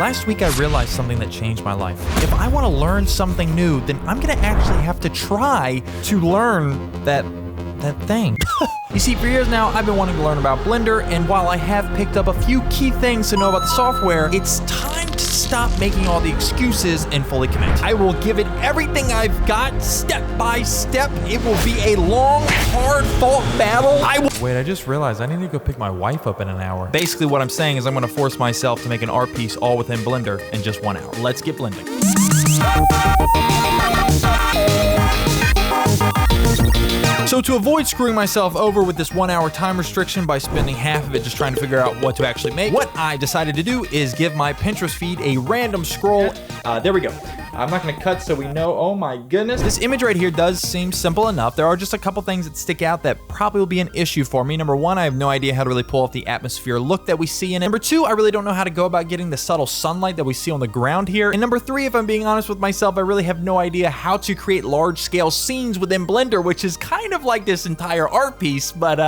Last week I realized something that changed my life. If I want to learn something new, then I'm gonna actually have to try to learn that thing. You see, for years now, I've been wanting to learn about Blender, and while I have picked up a few key things to know about the software, it's time to stop making all the excuses and fully commit. I will give it everything I've got, step by step. It will be a long, hard-fought battle. Wait, I just realized I need to go pick my wife up in an hour. Basically, what I'm saying is I'm gonna force myself to make an art piece all within Blender in just 1 hour. Let's get blending. So to avoid screwing myself over with this 1 hour time restriction by spending half of it just trying to figure out what to actually make, what I decided to do is give my Pinterest feed a random scroll. There we go. I'm not gonna cut so we know. Oh my goodness. This image right here does seem simple enough. There are just a couple things that stick out that probably will be an issue for me. Number one, I have no idea how to really pull off the atmosphere look that we see in it. Number two, I really don't know how to go about getting the subtle sunlight that we see on the ground here. And number three, if I'm being honest with myself, I really have no idea how to create large scale scenes within Blender, which is kind of like this entire art piece, but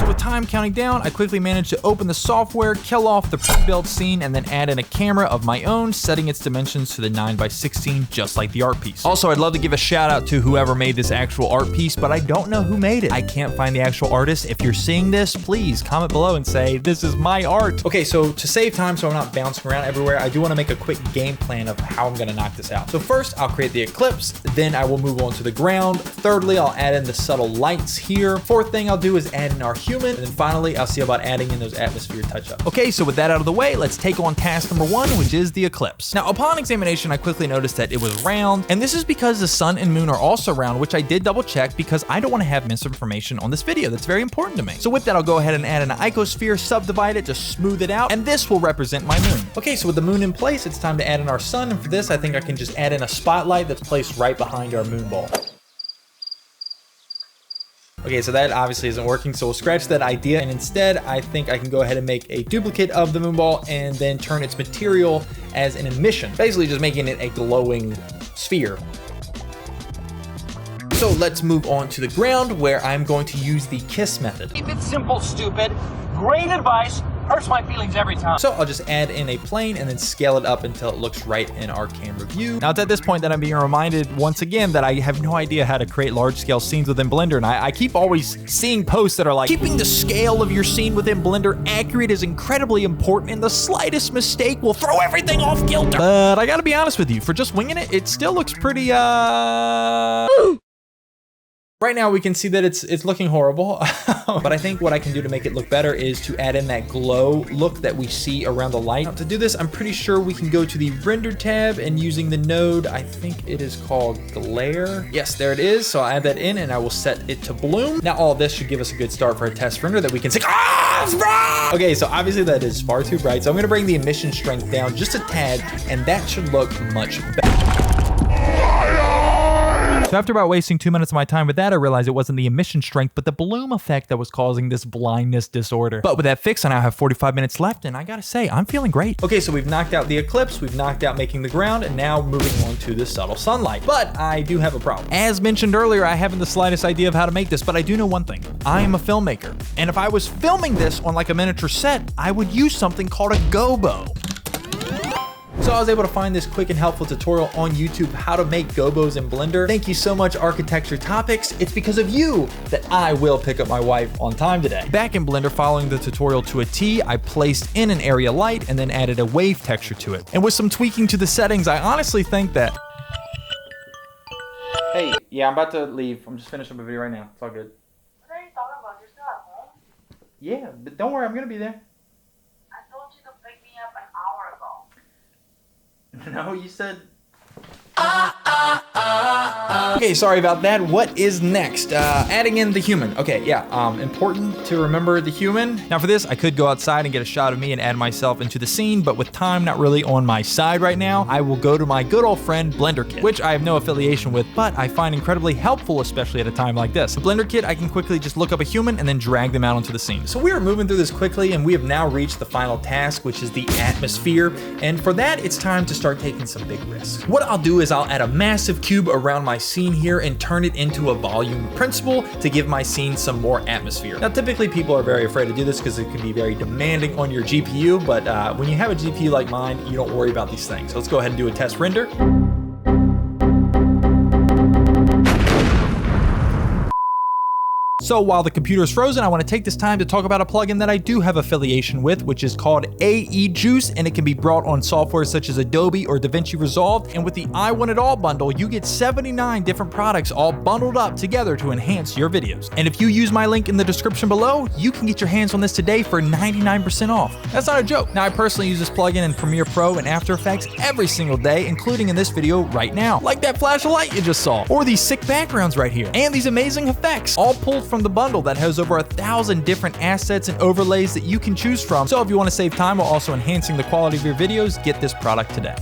with time counting down, I quickly managed to open the software, kill off the pre-built scene, and then add in a camera of my own, setting its dimensions to the 9:16, just like the art piece. Also, I'd love to give a shout out to whoever made this actual art piece, but I don't know who made it. I can't find the actual artist. If you're seeing this, please comment below and say, this is my art. Okay, so to save time so I'm not bouncing around everywhere, I do want to make a quick game plan of how I'm gonna knock this out. So first, I'll create the Eclipse, then I will move on to the ground. Thirdly, I'll add in the subtle lights here. Fourth thing I'll do is add in our human. And then finally, I'll see about adding in those atmosphere touch-ups. Okay, so with that out of the way, let's take on task number one, which is the Eclipse. Now, upon examination, I quickly noticed that it was round, and this is because the sun and moon are also round, which I did double check because I don't want to have misinformation on this video. That's very important to me. So with that, I'll go ahead and add an icosphere, subdivide it to smooth it out, and this will represent my moon. Okay, so with the moon in place, it's time to add in our sun, and for this, I think I can just add in a spotlight that's placed right behind our moon ball. Okay, so that obviously isn't working, so we'll scratch that idea, and instead, I think I can go ahead and make a duplicate of the moon ball and then turn its material as an emission, basically just making it a glowing sphere. So let's move on to the ground, where I'm going to use the kiss method. Keep it simple, stupid. Great advice. Hurts my feelings every time. So I'll just add in a plane and then scale it up until it looks right in our camera view. Now it's at this point that I'm being reminded once again that I have no idea how to create large scale scenes within Blender. And I keep always seeing posts that are like, keeping the scale of your scene within Blender accurate is incredibly important, and the slightest mistake will throw everything off kilter. But I gotta be honest with you, for just winging it, it still looks pretty, Right now we can see that it's looking horrible, but I think what I can do to make it look better is to add in that glow look that we see around the light. Now, to do this, I'm pretty sure we can go to the render tab and using the node, I think it is called glare. Yes, there it is. So I'll add that in and I will set it to bloom. Now all this should give us a good start for a test render that we can say, ah, it's bright! Okay, so obviously that is far too bright. So I'm gonna bring the emission strength down just a tad, and that should look much better. So after about wasting 2 minutes of my time with that, I realized it wasn't the emission strength, but the bloom effect that was causing this blindness disorder. But with that fixed, I now have 45 minutes left, and I gotta say, I'm feeling great. Okay, so we've knocked out the Eclipse, we've knocked out making the ground, and now moving on to the subtle sunlight. But I do have a problem. As mentioned earlier, I haven't the slightest idea of how to make this, but I do know one thing. I am a filmmaker, and if I was filming this on like a miniature set, I would use something called a gobo. So I was able to find this quick and helpful tutorial on YouTube how to make gobos in Blender. Thank you so much, Architecture Topics. It's because of you that I will pick up my wife on time today. Back in Blender, following the tutorial to a T, I placed in an area light and then added a wave texture to it. And with some tweaking to the settings, I honestly think that... Hey, yeah, I'm about to leave. I'm just finishing up a video right now. It's all good. What are you talking about? You're still at home? Yeah, but don't worry, I'm gonna be there. I told you to pick me up an hour ago. No, you said... Okay, sorry about that. What is next? Adding in the human. Okay, yeah, important to remember the human. Now for this, I could go outside and get a shot of me and add myself into the scene, but with time not really on my side right now, I will go to my good old friend BlenderKit, which I have no affiliation with, but I find incredibly helpful, especially at a time like this. The BlenderKit, I can quickly just look up a human and then drag them out onto the scene. So we are moving through this quickly, and we have now reached the final task, which is the atmosphere. And for that, it's time to start taking some big risks. What I'll do is I'll add a mask massive cube around my scene here and turn it into a volume principle to give my scene some more atmosphere. Now, typically people are very afraid to do this because it can be very demanding on your GPU, but when you have a GPU like mine, you don't worry about these things. So let's go ahead and do a test render. So while the computer is frozen, I want to take this time to talk about a plugin that I do have affiliation with, which is called AE Juice, and it can be brought on software such as Adobe or DaVinci Resolve. And with the I Want It All bundle, you get 79 different products all bundled up together to enhance your videos. And if you use my link in the description below, you can get your hands on this today for 99% off. That's not a joke. Now, I personally use this plugin in Premiere Pro and After Effects every single day, including in this video right now, like that flash of light you just saw, or these sick backgrounds right here, and these amazing effects, all pulled from the bundle that has over 1,000 different assets and overlays that you can choose from. So if you want to save time while also enhancing the quality of your videos, get this product today.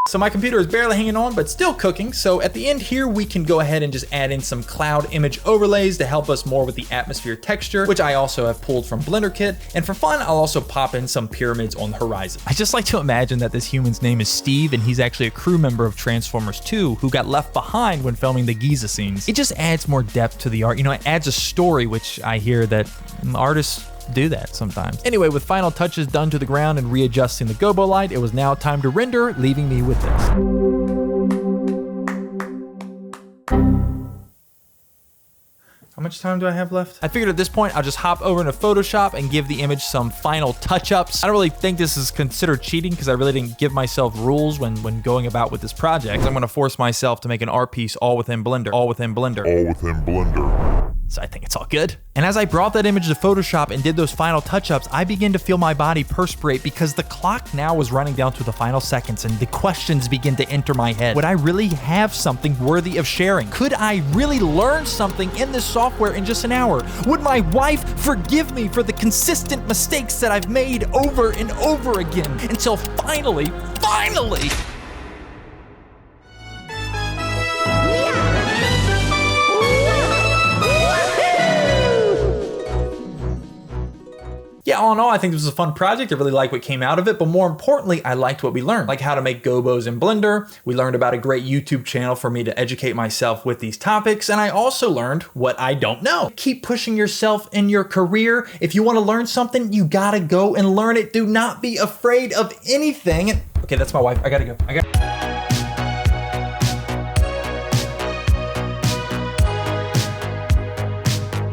So my computer is barely hanging on, but still cooking. So at the end here, we can go ahead and just add in some cloud image overlays to help us more with the atmosphere texture, which I also have pulled from Blender Kit. And for fun, I'll also pop in some pyramids on the horizon. I just like to imagine that this human's name is Steve, and he's actually a crew member of Transformers 2 who got left behind when filming the Giza scenes. It just adds more depth to the art. You know, it adds a story, which I hear that artists do that sometimes. Anyway, with final touches done to the ground and readjusting the gobo light, it was now time to render, leaving me with this. How much time do I have left? I figured at this point, I'll just hop over into Photoshop and give the image some final touch-ups. I don't really think this is considered cheating because I really didn't give myself rules when going about with this project. I'm gonna force myself to make an art piece all within Blender, all within Blender. All within Blender. So I think it's all good. And as I brought that image to Photoshop and did those final touch-ups, I began to feel my body perspirate because the clock now was running down to the final seconds and the questions begin to enter my head. Would I really have something worthy of sharing? Could I really learn something in this software in just an hour? Would my wife forgive me for the consistent mistakes that I've made over and over again? Until finally, yeah, all in all, I think this was a fun project. I really like what came out of it, but more importantly, I liked what we learned, like how to make gobos in Blender. We learned about a great YouTube channel for me to educate myself with these topics, and I also learned what I don't know. Keep pushing yourself in your career. If you want to learn something, you gotta go and learn it. Do not be afraid of anything. Okay, that's my wife. I gotta go.